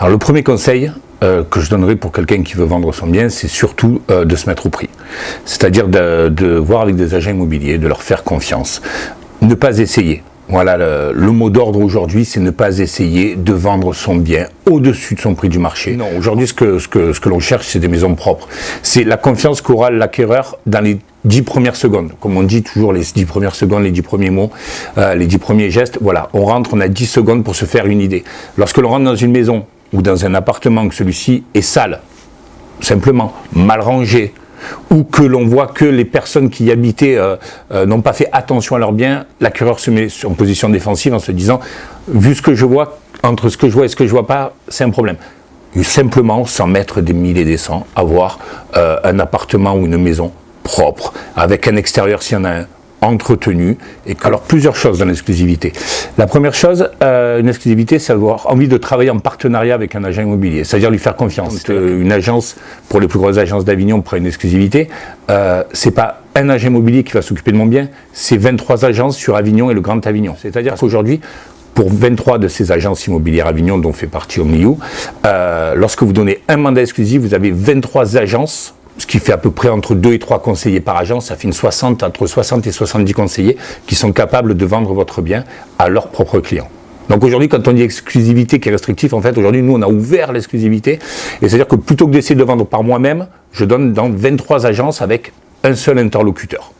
Alors le premier conseil que je donnerais pour quelqu'un qui veut vendre son bien, c'est surtout de se mettre au prix. C'est-à-dire de voir avec des agents immobiliers, de leur faire confiance. Ne pas essayer. Voilà, le mot d'ordre aujourd'hui, c'est ne pas essayer de vendre son bien au-dessus de son prix du marché. Non, aujourd'hui, ce que l'on cherche, c'est des maisons propres. C'est la confiance qu'aura l'acquéreur dans les 10 premières secondes. Comme on dit toujours, les 10 premières secondes, les 10 premiers mots, les 10 premiers gestes. Voilà, on rentre, on a 10 secondes pour se faire une idée. Lorsque l'on rentre dans une maison ou dans un appartement, que celui-ci est sale, simplement, mal rangé, ou que l'on voit que les personnes qui y habitaient n'ont pas fait attention à leurs biens, l'acquéreur se met en position défensive en se disant, vu ce que je vois, entre ce que je vois et ce que je vois pas, c'est un problème. Et simplement, sans mettre des mille et des cents, avoir un appartement ou une maison propre, avec un extérieur s'il y en a un, entretenu. Et alors plusieurs choses dans l'exclusivité. La première chose, une exclusivité, c'est avoir envie de travailler en partenariat avec un agent immobilier, c'est-à-dire lui faire confiance. Une agence, pour les plus grosses agences d'Avignon, prend une exclusivité, c'est pas un agent immobilier qui va s'occuper de mon bien, c'est 23 agences sur Avignon et le Grand Avignon. C'est-à-dire qu'aujourd'hui, pour 23 de ces agences immobilières Avignon, dont fait partie Omniu, lorsque vous donnez un mandat exclusif, vous avez 23 agences, ce qui fait à peu près entre 2 et 3 conseillers par agence, ça fait entre 60 et 70 conseillers qui sont capables de vendre votre bien à leurs propres clients. Donc aujourd'hui, quand on dit exclusivité qui est restrictif, en fait, aujourd'hui, nous, on a ouvert l'exclusivité. Et c'est-à-dire que plutôt que d'essayer de vendre par moi-même, je donne dans 23 agences avec un seul interlocuteur.